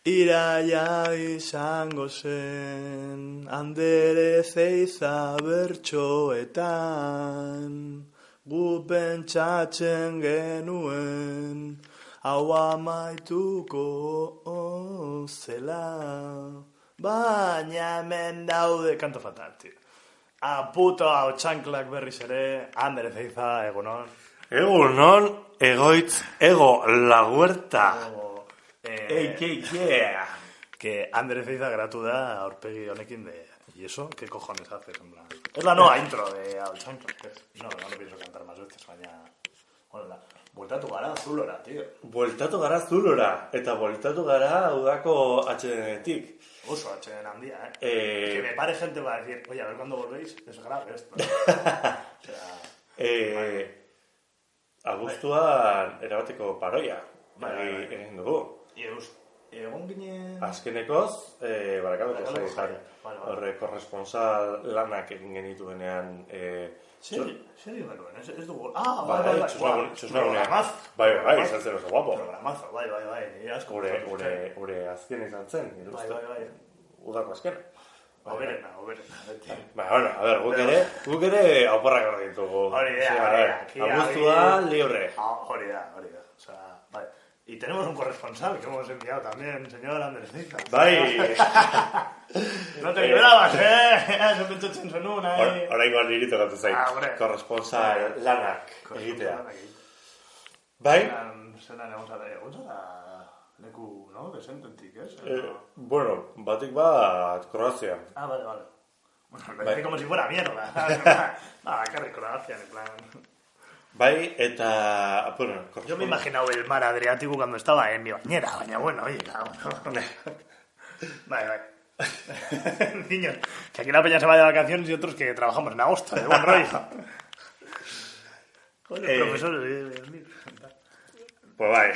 Iraia izango zen, Andere Zeiza bertsoetan, gu pentsatzen genuen, hau amaituko zela. Baina hemen daude, kanto fatal, tío. Puto hau txanklak berriz ere, Andere Zeiza, egunon. Egunon, egoitz, ego, la huerta. Que Andere Zeiza gratu da aurpegi honekin de... ¿Y eso? ¿Qué cojones haces? En plan... Es la nueva intro de Hau txanklak. No pienso cantar más veces, baina... Hola, bueltatu gara Zulora, tío. Bueltatu gara Zulora, eta bueltatu gara udako atxedenetik. Oso atxeden handia, Que me pare gente va a decir, oye, a ver cuándo volvéis, es grave esto. O sea... Abuztuan erabateko paroia. Egin dugu. Egon ginen... Azkenekoz, barakatuko zaizan. Horre, korresponsal lanak egin genituenean... Zer egin genuen, ez dugu... bai, txosnagunean. Bai, izan zen oso guapo. Programazo, bai. Ure azken izan zen. Bai. Udako azkena. Oberena. Bueno, a ver, guk ere auparrak hor ditugu. Hori da. Abuztua libre. Hori da. O sea, vale. Y tenemos un corresponsal que hemos enviado también, señor Andere Zeiza. Bai. No te liberabas, Se me txotxen zenun, Hora igual nirito gatu zait. Korresponsal lanak egitea. Bai. Zeran egon zara leku, no? Desententik, ez? Bueno, batik bat Kroazia. Vale. Bueno, lo dice como si fuera mierda. Carri Kroazia, en plan... Bai, eta... Bueno, yo me he imaginado el mar Adriático cuando estaba en mi bañera, baina bueno, oye, claro. Vale. Niños, que aquí la peña se va de vacaciones y otros que trabajamos en agosto, de buen rollo. Joder, profesores, Dios mío. Pues bai.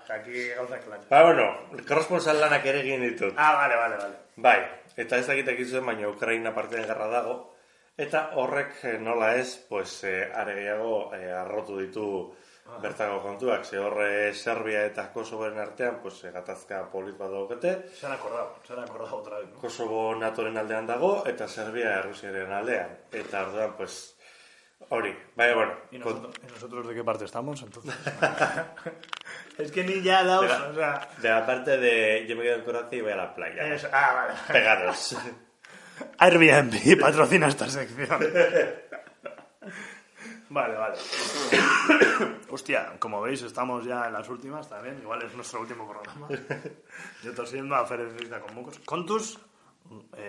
Aquí gauza klan. Bueno, korresponsal lanak ere egin ditut. Vale. Bai, eta ez dakitek izuen, baina Ukraina partean gerra dago. Eta horrek nola ez, pues, are gehiago arrotu ditu bertako kontuak. Ze horre Serbia eta Kosovoren artean, pues, gatazka polit bat daukete. Se han acordado otra vez, ¿no? Kosovo NATOren aldean dago, eta Serbia Errusiaren aldean. Eta orduan, pues, hori. Baina, bueno. ¿Y nosotros de qué parte estamos, entonces? Es que ni ya daos, o sea... De la parte de yo me quedo en Croacia y voy a la playa. Vale. Pegados. Airbnb patrocina esta sección. Vale. Hostia, como veis, estamos ya en las últimas también. Igual es nuestro último programa. Yo tosiendo a Ferecista con mocos. Kontuz,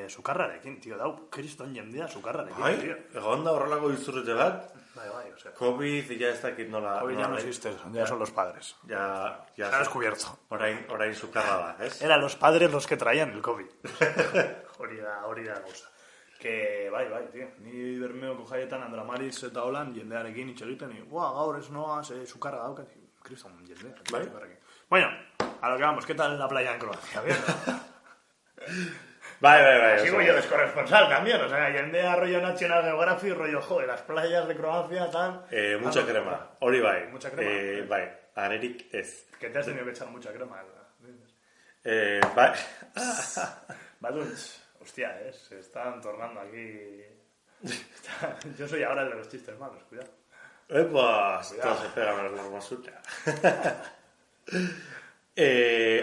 sukarrarekin, tío. Dau, kriston jendea sukarrarekin, tío. Egon da horrelako izurrete bat. Bai, o sea. COVID ya ez dakit nola... COVID ya no existe, ya son los padres. Ya se ha descubierto. Orain sukarra da, ez? Eran los padres los que traían el COVID. Hori da gauza. Que, bai, tío. Ni bermeoko jaietan Andramariz eta holan jendearekin hitz egiten. Gaur ez noa, sukarra daukat. Kriston jendea. Bai. Bueno, a lo que vamos. ¿Qué tal la playa en Croacia? ¿Bien? Bai. Sigo yo de corresponsal también. O sea, jendea rollo National Geographic, rollo, joder, las playas de Croacia, tal... Mucha crema. Hori bai. Mucha crema. Bai. Arerik ez. Que te has tenido que echar mucha crema. Bai. Baduns. Hostia, se están tornando aquí... Yo soy ahora el de los chistes malos, cuidado. Epa, todos se pegan las basura.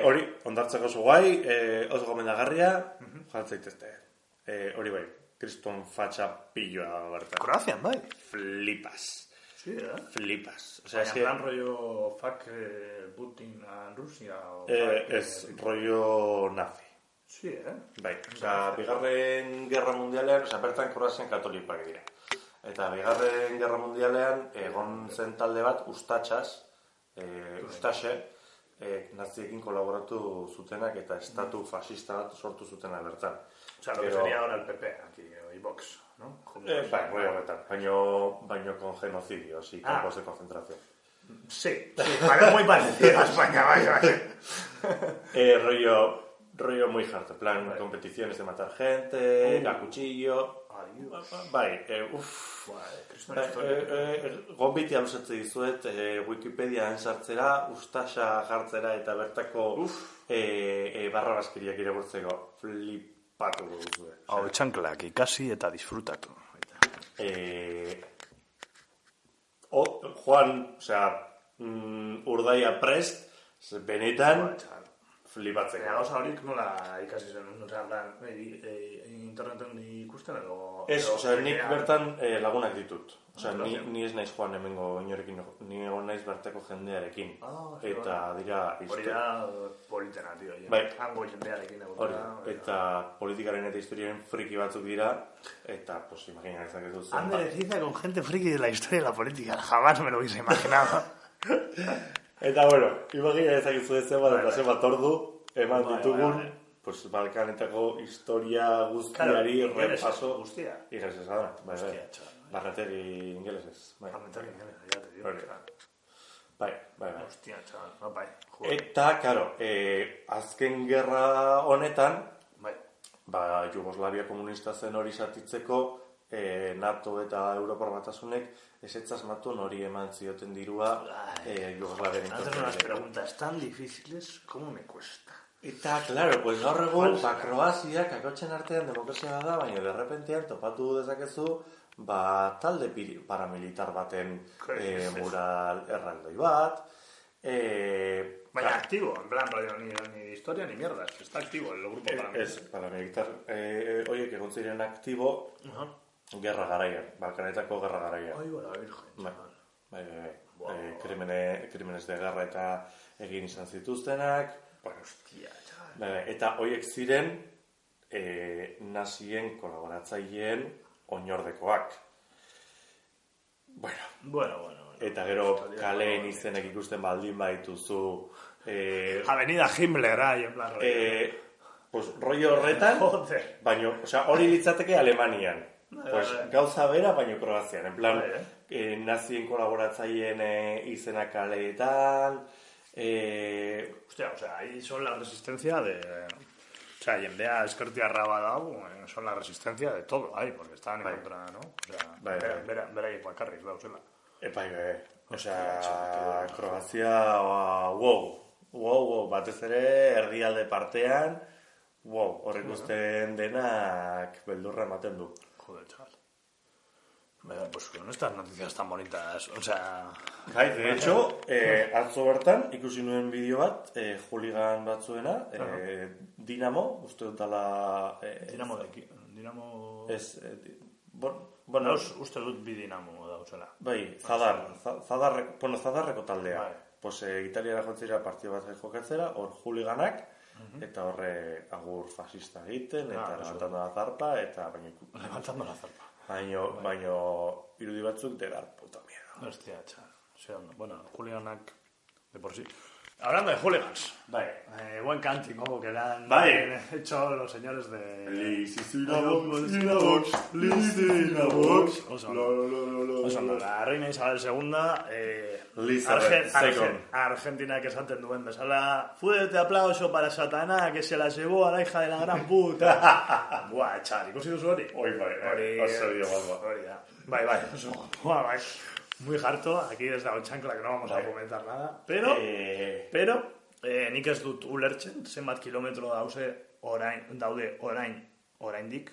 Hori, ondartzeko zu guai, oso gomendagarria, jantzaitezte. Hori bai, kriston fatxa pilloa bertan. Croacia, bai. Flipas. Sí, Flipas. O sea, es que... ¿En plan rollo fuck Putin a Rusia? Es rollo nazi. Sí, Bai, bigarren gerra mundialean, bertan Kroazian katolikoak dira. Eta bigarren gerra mundialean, egon zen talde bat, Ustaxe, naziekin kolaboratu zutenak eta estatu fascista bat sortu zutena bertan. O sea, lo que sería ahora el PP, aquí, y Vox, ¿no? Bai, horretan, baino con genocidios y campos de concentración. Sí, parece muy parecido a España, vaya. Rollo... rollo muy hard, en plan, competiciones de matar gente, a cuchillo... Bai, gonbitea luzatzen dizuet Wikipediaan sartzera, ustasa jartzera eta bertako barra baskiriak irakurtzeko flipatu duzue. Hau txanklak ikasi eta disfrutatu. Joan, urdaia prest, benetan flipatzeko. Gauza horik nola ikasi zen, interneten ikusten edo... Ez, nik bertan lagunak ditut. Ni ez naiz joan hemengo inorekin, ni egon naiz bertako jendearekin. Eta dira... Hori da politena, tio. Hango jendearekin egotea. Eta politikaren eta historiaren friki batzuk dira, eta, pues, imagina ezakezu zen. Ander, cita con gente friki de la historia de la política. Jamás me lo hubiese imaginado. Eta, bueno, imagina ezakezu ez eta zenbat ordu, eman ditugun, pues, Balkanetako historia guztiari repaso. Guztia. Ingelesez, barreteri ingelesez. Barreteri ingelesez, ya te digo. Bai. Hostia, chaval, bai. Eta, karo, azken gerra honetan, Jugoslavia komunista zen hori zatitzeko, NATO eta Europar Batasunek ezetz asmatu hori eman zioten dirua Jugoslaviaren intortzunean. Hacer unas preguntas tan difíciles, ¿cómo me cuesta? Eta, claro, pues gaur egun, Kroazia, kakotxen artean demokrazia da, baina derrepentean topatu dezakezu, talde paramilitar baten mural erraldoi bat. Vaya, activo, en plan, ni de historia ni mierda, está activo el grupo paramilitar. Ez, paramilitar, oiek egon ziren aktibo, gerra garaian, Balkanetako gerra garaian. Ai, bora, virgen. Krimenes de guerra eta egin izan zituztenak. Bueno, hostia, chaval. Eta horiek ziren nazien kolaboratzaileen oinordekoak. Bueno. Eta gero kaleen izenek ikusten baldin baituzu... Avenida Himmler, en plan rollo. Pues rollo horretan, baina, hori litzateke Alemanian. Gauza bera, baina Kroazian. En plan, nazien kolaboratzaileen izenak kaleetan... Hostia, ahí son la resistencia de... jendea eskertiarra badau, son la resistencia de todo, porque están en contra, ¿no? Beraiek bakarrik dauzela. Kroazia, wow, batez ere, erdialde partean, horrek usten denak beldurra ematen du. Joder, chaval. Pues con estas noticias tan bonitas, de hecho, atzo bertan, ikusi nuen bideo bat, hooligan batzuena, Dinamo, uste dut dala... Dinamo deki, Dinamo... Ez, bueno... Uste dut bi Dinamo dauzela. Bai, Zadarreko taldea. Pues Italiara jontzera partio bat jokatzera, hor hooliganak, eta horre agur fascista egiten, eta levantando la zarpa, eta... Levantando la zarpa. Baino irudi batzuk de dar puta miedo. Hostia, chaval. Bueno, hooliganak de por sí. Hablando de hooligans. Buen cántico que le han hecho los señores de... Listen a box. La reina Isabel II, Argentina esaten duen bezala, fuerte aplauso para Satanás que se la llevó a la hija de la gran puta. Buah, chaval, ikusi duzu hori? Bai. Muy harto, aquí desde la chancla que no vamos a comentar nada, pero nik ez dut ulertzen, zenbat kilometro daude oraindik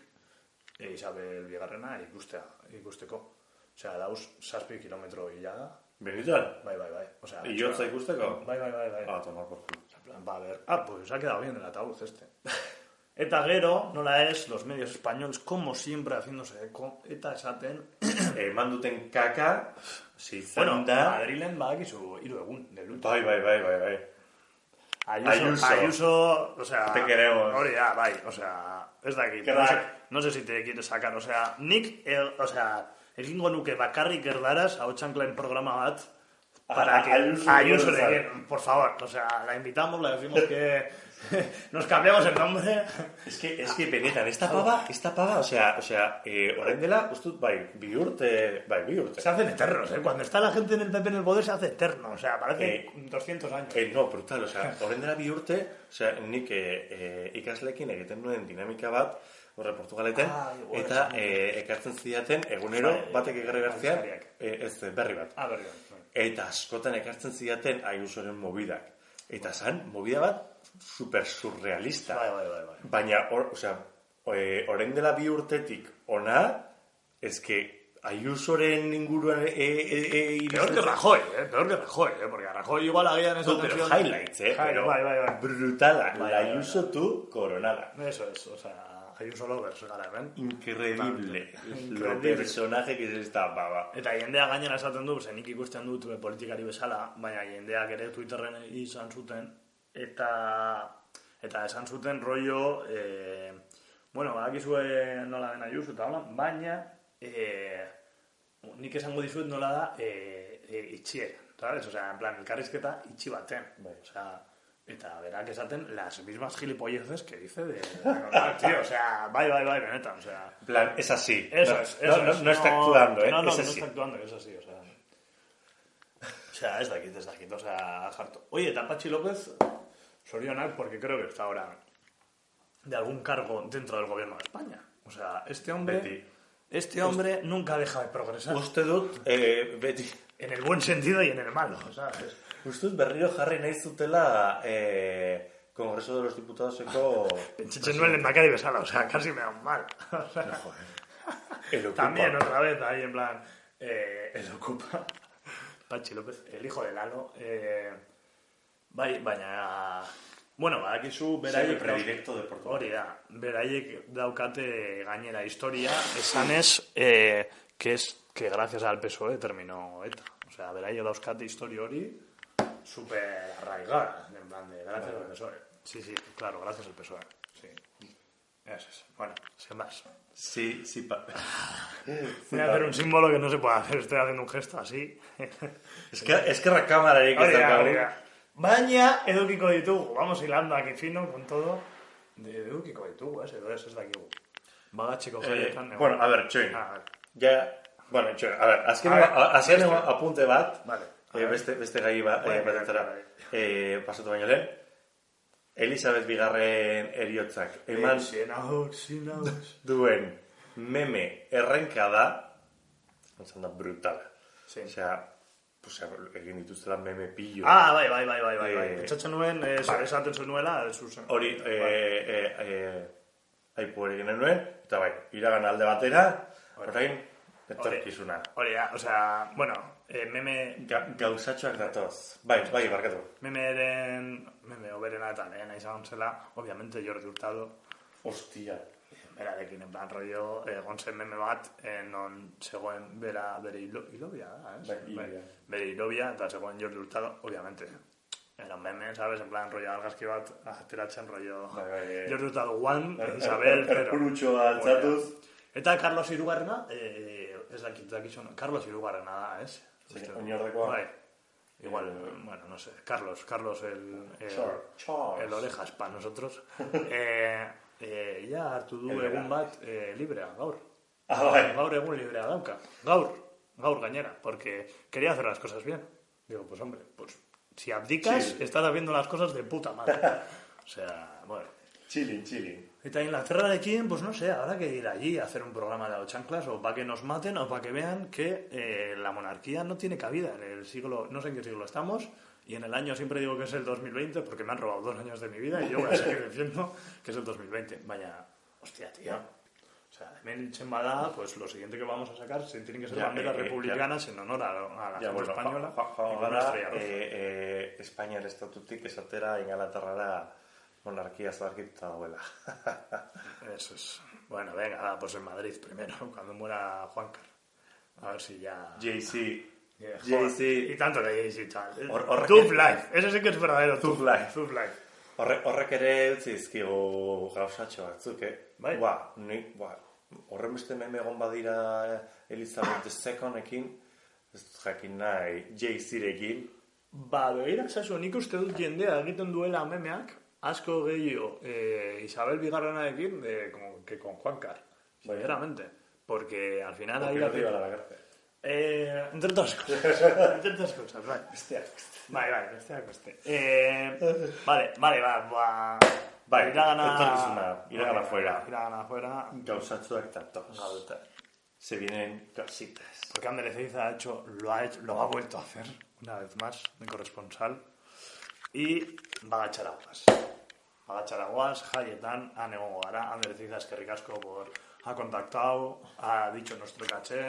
Isabel Bigarrena ikusteko. Dauz 7 kilometro hilaga. ¿Benetan? Bai. ¿Iotza ikusteko? Bai. Tomar por culo. Pues ha quedado bien el ataúd este. Eta gero, nola ez, los medios españoles, como siempre, haciéndose eco, eta esaten... Manduten kaka, Bueno, Madrilen badakizu 3 egun de luto. Bai. Ayuso, te queremos. Hori da, bai, ez dakit. No sé si te quieres sacar, nik, egingo nuke bakarrik erdaraz, hau txanklain programa bat, para que Ayuso Ayuso González. le den, por favor, o sea, la invitamos, le decimos que nos cambiamos el nombre. Es que benetan, esta pava, o sea, orain dela, uste dut, bai, bi urte. Se hacen eternos, ¿eh? Cuando está la gente en el PP en el poder se hace eterno, o sea, parece 200 años. No, brutal, o sea, orain dela bi urte, o sea, nik ikasleekin egiten nuen dinamika bat, horre Portugaleten, eta ekartzen zidaten egunero batek egarri bertzean, ez berri bat. Berri. Eta askotan ekartzen zidaten Ayusoren mobidak. Eta zan, movida bat super surrealista. Bai. Baina, orain dela bi urtetik ona, eske Ayusoren inguruan Peor que Rajoy, porque a Rajoy igual agian esa pero tensión. highlights, pero Bai. brutala. Bai. Ayuso tú, coronada. Eso es, o sea, Ayuso lovers, gara hemen. Increíble. Increíble. Lo personaje que es esta pava. Eta jendea gainera esaten du, nik ikusten dut politikari bezala, baina jendeak ere Twitterren izan zuten, eta esan zuten rollo, bueno, badakizue nola den Ayuso eta hola, baina nik esango dizuet nola da itxiera, ¿sabes? O sea, en plan, elkarrizketa itxi baten, o sea, eta berak esaten las mismas gilipolleces que dice de normal, tío, o sea, bai, benetan, o sea... En plan, es así. Eso es. No está actuando, ¿eh? No es así. está actuando, es así, o sea, es de aquí, o sea, harto. Oye, eta Patxi López, sorionak, porque creo que está ahora de algún cargo dentro del gobierno de España. O sea, este hombre nunca deja de progresar. Uste dut, beti... En el buen sentido y en el malo, ¿sabes? Uste dut berriro jarri nahi zutela Congreso de los Diputados-eko... Pentsatzen nuen lehendakari bezala, o sea, casi me da un mal. O sea, El Ocupa. también otra vez ahí en plan, el Ocupa. Patxi López, el hijo de Lalo. Baina... Bueno, badakizu beraiek... predilecto de Portugal. Hori da, beraiek daukate gainera historia, esanez que gracias al PSOE terminó ETA. O sea, beraiek dauzkate historia hori súper arraigada, en plan de gracias al PSOE. Sí, claro, gracias al PSOE. Sí. Eso es. Bueno, sin más. Sí, Voy a hacer un símbolo que no se puede hacer, estoy haciendo un gesto así. Es que recámararik ez daukagu. Baina edukiko ditugu, vamos hilando aquí fino con todo. Edukiko ditugu, ez dakigu. Bagatxeko jaietan. Bueno, a ver, txoin. Bueno, txoin, a ver, azken apunte bat, vale. beste gai batetara pasatu baino lehen. Elizabeth Bigarren eriotzak eman duen meme errenka da, da brutala. Sí. Osea, egin dituztela meme pillo. Bai. Etxatzen nuen, esaten zuenuela, hori, aipu egin nuen, eta bai, iragan alde batera, orain, etorkizuna. Hori da, osea, bueno, meme... Gauzatxoak datoz. Bai, barkatu. Meme oberena eta lehena izan zela, obviamente Jordi Hurtado. Hostia. Berarekin, en plan, rollo, egon zen meme bat, non zegoen bere hilobia, bere hilobia, eta zegoen Jordi Hurtado, obviamente. Era un meme, ¿sabes? En plan, rollo argazki bat, ateratzen rollo... Jordi Hurtado, Juan, Isabel, pero... Erpurutxo altzatuz. Eta Carlos Hirugarrena, ez dakizun, Carlos Hirugarrena da, ez? Oinordekoa. Bai. Igual, bueno, no sé. Carlos, el orejas para nosotros. Ya hartu du egun bat librea, gaur. Bai. Gaur egun librea dauka. Gaur gainera, porque quería hacer las cosas bien. Digo, pues hombre, pues si abdicas, estás haciendo las cosas de puta madre. O sea, bueno. Chilling. Eta Inglaterra de quién, pues no sé, habrá que ir allí a hacer un programa de chanclas o para que nos maten o para que vean que la monarquía no tiene cabida en el siglo, no sé en qué siglo estamos, y en el año siempre digo que es el 2020 porque me han robado 2 años de mi vida y yo voy a seguir diciendo que es el 2020. Vaya, hostia, tío. O sea, hemen bada, pues lo siguiente que vamos a sacar tienen que ser banderas republicanas en honor a la gente española. Espainiar estatutik esatera Ingalaterrara monarquía zaharkituta dauela. Eso es. Bueno, venga, pues en Madrid primero, cuando muera Juancar. A ver si ya... Jay-Z. Y tanto que Jay-Z, chaval. Tough Life. Eso sí que es verdadero. Tough Life. Horrek ere utzi izkigu gauzatxo batzuk, Bai. Horren beste meme egon badira Elizabeth II-ekin, ez dut jakin nahi Jay-Zirekin. Ba, begira, zazu, nik uste dut jendea egiten duela memeak, asko gehiago Isabel Bigarrenarekin que con Juan Car, sinceramente. Porque al final... Porque no te iban a la cárcel. Entre otras cosas, bai. Besteak. Bai, besteak beste. Vale, va. Bai, iragana fuera. Iragana fuera. Gauzatzuak tatoz. Gauta. Se vienen cositas. Porque Ander Ezeiza lo ha vuelto a hacer una vez más de corresponsal y va a echar aguas, jaietan, han egongo gara. Ander Ezeiza eskerrik asko ha contactado, ha dicho nuestro caché,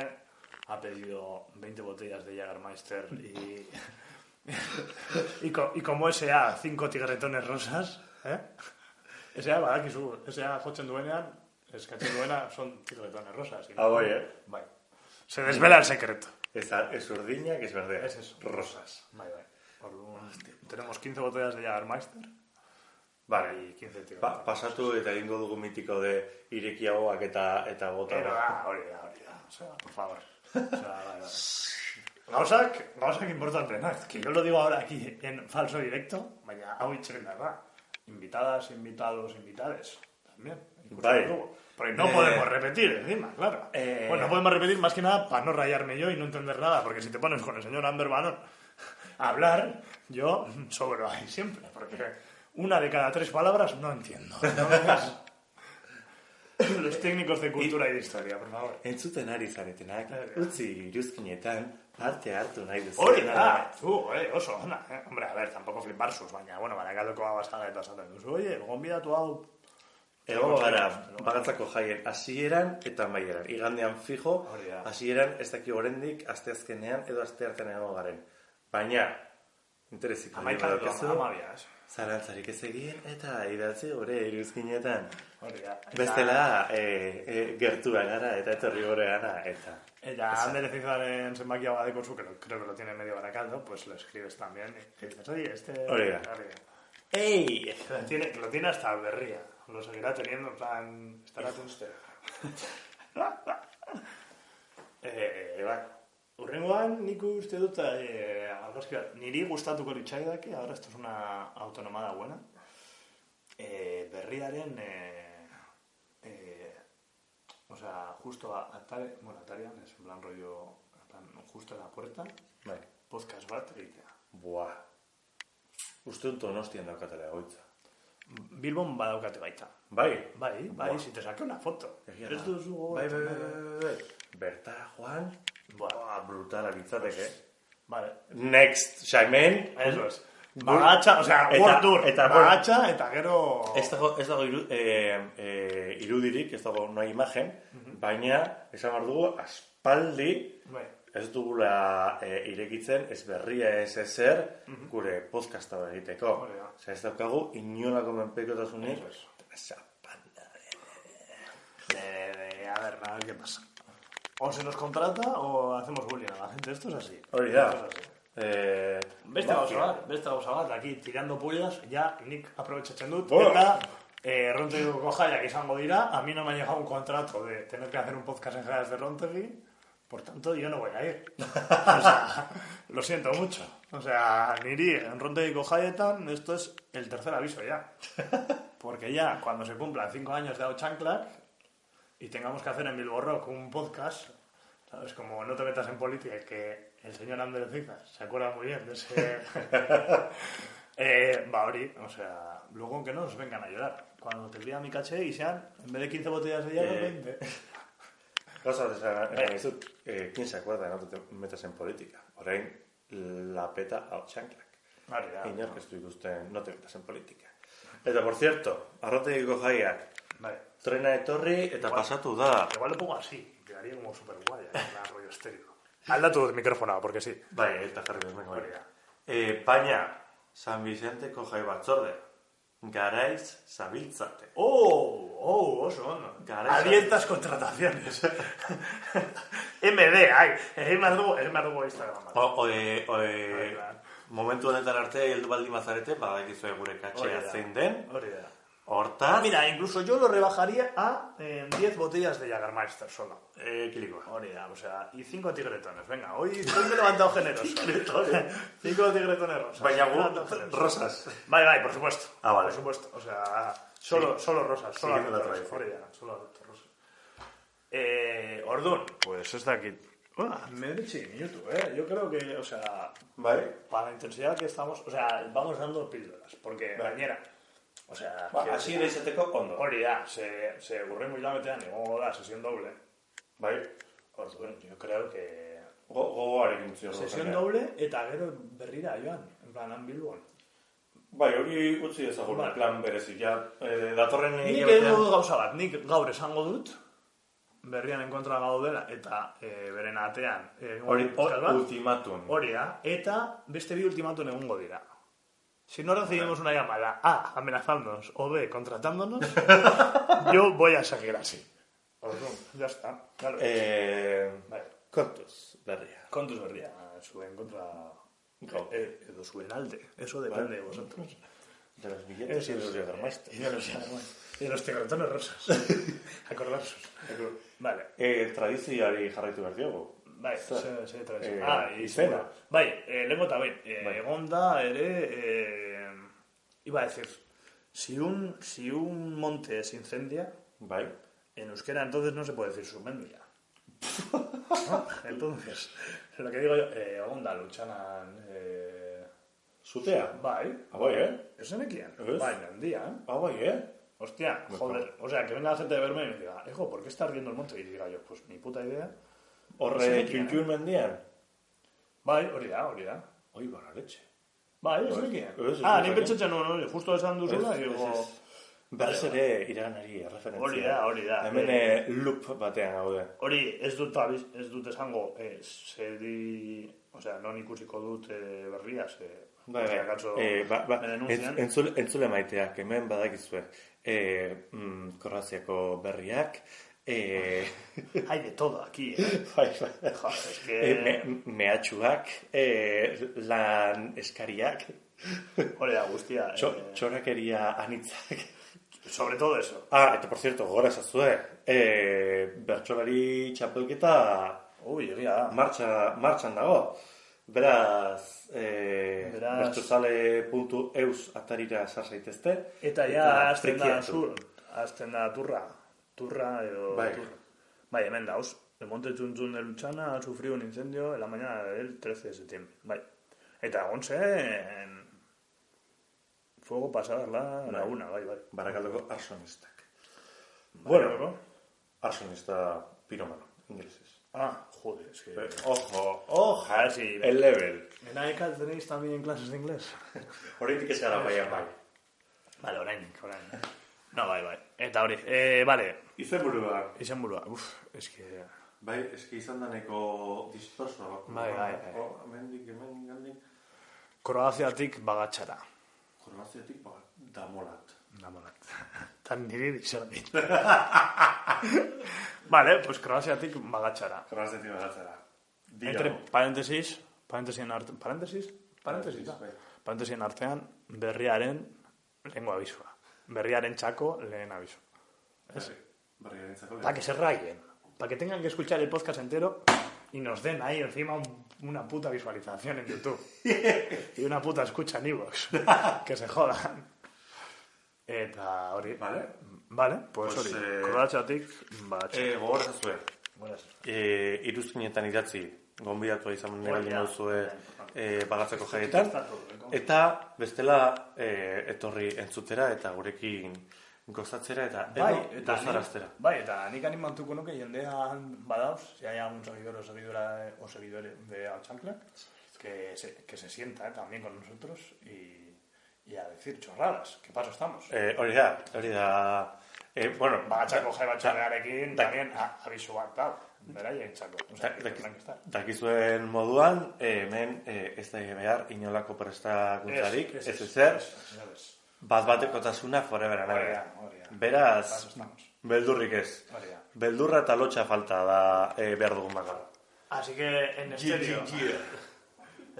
ha pedido 20 botellas de Jägermeister y como S.A. 5 tigretones rosas, S.A. badakizu, S.A. jotzen duenean, eskatzen duena son tigretones rosas. Bai. Se desvela el secreto. Es urdiña que es verde. Es eso. Rosas. Bai. Tenemos 15 botellas de Jägermeister. Vale. Y 15 tigretones. Pasatu eta egingo dugu mitiko de irekiagoak eta bota. Hori da. O sea, por favor. O sea, Gauzak importante, ¿no? Es que yo lo digo ahora aquí en falso directo, baina hau itxeren da. Invitadas, invitados, invitades. También. Bai. Porque no podemos repetir encima, claro. Bueno, no podemos repetir más que nada para no rayarme yo y no entender nada, porque si te pones con el señor Ander Bannon a hablar, yo sobro ahí siempre, porque una de cada 3 palabras no entiendo. Los técnicos de cultura y de historia, por favor. Entzuten ari zaretenak, utzi iruzkinetan parte hartu nahi duzu. Hori da, oso, ona. Hombre, a ver, tampoco fliparsus, baina, bueno, barakatuko basada eta esaten duzu. Oye, gonbidatu hau... Egongo gara, bagatzako jaien hasieran eta amaieran. Igandean fijo, hasieran ez daki oraindik asteazkenean edo asteartean egongo garen. Baina, interesiko Amaika amabia, Zarantzarik ez egin eta idatzi gure iruzkinetan. Hori da. Bestela, gertua gara eta etorri gore gara, eta... Eta Ander Ezeizaren zenbakia badeko zu, creo que lo tiene medio Barakaldo, pues lo escribes también. Y dices, oye, Hori da. ¡Ey! Lo tiene hasta Berría. Lo seguirá teniendo, en plan... Estará atento. Urrengoan, nik uste dut, niri gustatuko litzaidake, ahora esto es una autonomada buena, Berriaren, o sea, justo atarian, es en plan rollo, justo en la puerta, podcast bat egitea. Buah. Uste dut Donostian daukatela egoitza. Bilbon badaukate baita. Bai, si te saqué una foto. Ez duzu... Bai. Bertara joan... Buah, brutal alitzateke. Vale. Next, Xaimen. Eso es. Bagatxa, o sea, World Tour. Bagatxa, eta gero... Ez dago irudirik, ez dago no imagen, baina, esan behar dugu, aspaldi, ez dugula irekitzen, ez berria ez ezer, gure podcasta egiteko. Osa, ez daukagu, inolako menpekotasunik, zapanda. A ver, ¿qué pasa? O se nos contrata o hacemos bullying a la gente. Esto es así. Hori da. Beste gauza bat, aquí tirando pullas, ya nik aprobetxatzen dut, eta Rontegiko jaiak izango dira, a mí no me ha llegado un contrato de tener que hacer un podcast en Jaias de Rontegi, por tanto yo no voy a ir. O sea, lo siento mucho. O sea, niri en Rontegiko jaietan, esto es el tercer aviso ya. Porque ya, cuando se cumplan 5 años de Chanclac, y tengamos que hacer en Bilbo Rock un podcast, ¿sabes? Como No te metas en política, que el señor Ander Ezeiza se acuerda muy bien de ese... Hori, o sea, luego que no nos vengan a llorar. Cuando te pida mi caché y sean, en vez de 15 botellas de hielo, 20. Cosas de ¿quién se acuerda de No te metas en política? Orain, la peta a Chanclac. Inork ez du ikusten No te metas en política. Eta, por cierto, Arrotegiko jaiak, trena etorri eta pasatu da. Igual lo pongo así, quedaría como super guay, rollo estéreo. Aldatu el micrófono, porque sí. Bai, eta jarri bezmengo. Baina, San Vicenteko jai batzorde, garaiz zabiltzate. Oso ondo. Abiertas contrataciones. MD, egin behar dugu Instagram. Momentu honetan arte, heldu baldin bazarete, badakizue gure katxea zein den. Hori da. Hortaz... Mira, incluso yo lo rebajaría a 10 botellas de Jägermeister solo. Kilikoa. O sea, y 5 tigretones. Venga, hoy me he levantado generoso. 5 tigretones rosas. Vaya, Me he levantado generoso. rosas. Vale, por supuesto. Ah, vale. Por supuesto. O sea, solo rosas. Solo Siguiendo la rosas. tradición. Solo rosas. Ordun, pues esta aquí. Me he dicho en YouTube, Yo creo que, o sea, Bai. para la intensidad que estamos, o sea, vamos dando píldoras, porque Bai. gainera, o sea, Hasi ere izateko ondo. hori da, se burrimo hilabetean egongo da sesión doble. Bai. Orduan, yo creo que Gogoarekin zior. sesión doble eta gero berrira joan, en plan, han Bilbon. Bai, hori utzi ezagun, Bai. plan berezi. Ja, datorren Nik hilabetean... edo gauza bat, nik gaur esango dut, berrian enkontra gaudela, eta beren atean Hori, euskal bat. ultimatum. Hori da, eta beste bi ultimatun egongo dira. Si no recibimos una llamada A, amenazándonos, o B, contratándonos, yo voy a seguir así. Orduan, ya está. Claro. Bai. Kontuz, berria. Kontuz berria, zuen kontra... Gau. Edo zuen alde. Eso depende de vosotros. De los billetes y de los Jägermeister. Y de los tigretones rosas. Acordaros. Vale. Tradizioari jarraitu behar diogu. Bai, se trae. Izena. Bai, lehenko eta behin. Egon da ere... iba a decir, si un monte se incendia, Bai. en euskera entonces no se puede decir sumendia. ¿No? Entonces, lo que digo yo, egon da lutxanan... Zutea. Bai. Bai, ¿Eso me quién? ¿Es? Bai, mendía, Bai, Hostia, joder. O sea, que venga la gente de verme y me diga, hijo, ¿por qué está ardiendo el monte? Y diga yo, pues ni puta idea. Horre txuntxun mendian. Bai, hori da. Oi, bara letxe. Bai, ez nekien. Ez, Ni pentsatzen nuen, justo esan duzula, y digo... Berriz ere iraganari referentzia. Hori da. Hemen loop batean gaude. Hori, ez dut esango, o sea, non ikusiko dut berria, Bai, me denuncian. Entzule maiteak, hemen badakizue. Korraziako berriak. Hay de todo aquí, Bai, Joder, es que... mehatxuak, lan eskariak, Hori da, guztia. txorakeria anitzak. Sobre todo eso. Eta por cierto, gora esazue, bertsolari txapelketa Egia da. martxan dago. Beraz, bertsozale.eus atarira sar zaitezte. Eta ja, azten da turra edo... Bai. Turra. Bai, hemen dauz. El monte Txuntzun de Luchana ha sufrido un incendio en la mañana del 13 de septiembre. Bai. Eta egon zen... Fuego pasada la una, bai. Barakaldoko arsonistak. Bueno, arsonista piromano, inglesez. Joder, es que... Ojo, sí. el level. ¿En AECAL tenéis también clases de inglés? Horretik ez gara bai. Vale, orain. No, bai. Eta hori, vale. Izenburua. Es que... Bai, eski izan daneko dispersoa. Bai. Hemendik, Kroaziatik bagatxara. Kroaziatik damolat. Tan niri dizerdin. Vale, pues Kroaziatik bagatxara. Kroaziatik bagatzera. Entre paréntesis artean, berriaren lehengo abisua. Berriaren txako lehen abisu. Berriaren txako lehen. Para que se rayen. Para que tengan que escuchar el podcast entero y nos den ahí encima una puta visualización en YouTube. Y una puta escucha en iVoox. Que se jodan. Eta hori. Vale, pues hori. Kroaziatik bagatxara. Gogorazazue. Iruzkinetan idatzi gonbidatua izan negaldin dauzue bagatzeko jaietan. Eta bestela etorri entzutera eta gurekin gozatzera eta gozaraztera. Bai, eta nik animatuko nuke jendean badauz, si hay algún seguidor o seguidores de Alchancla, que se sienta también con nosotros y a decir chorradas. ¿Qué paso estamos? Hori da... bueno, bagatxako jai batxarrearekin también abisu bat da. Beraien txako. Dakizuen moduan, hemen ez da behar inolako prestakuntzarik, ez ezer, bat-batekotasuna forever and ever. Beraz, beldurrik ez. Beldurra eta lotxa falta da behar dugun bakar. Así que en estéreo.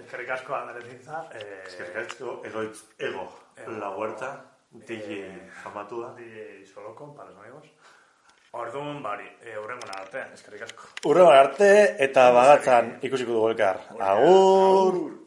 Eskerrik asko Andrés Inza. Eskerrik asko, ego, la huerta. DJ famatua. DJ Soloko, para los amigos. Orduan, bari, hurrengo arte, eskerrik asko. Hurrengo arte eta bagatzan ikusiko dugu elkar. Agur!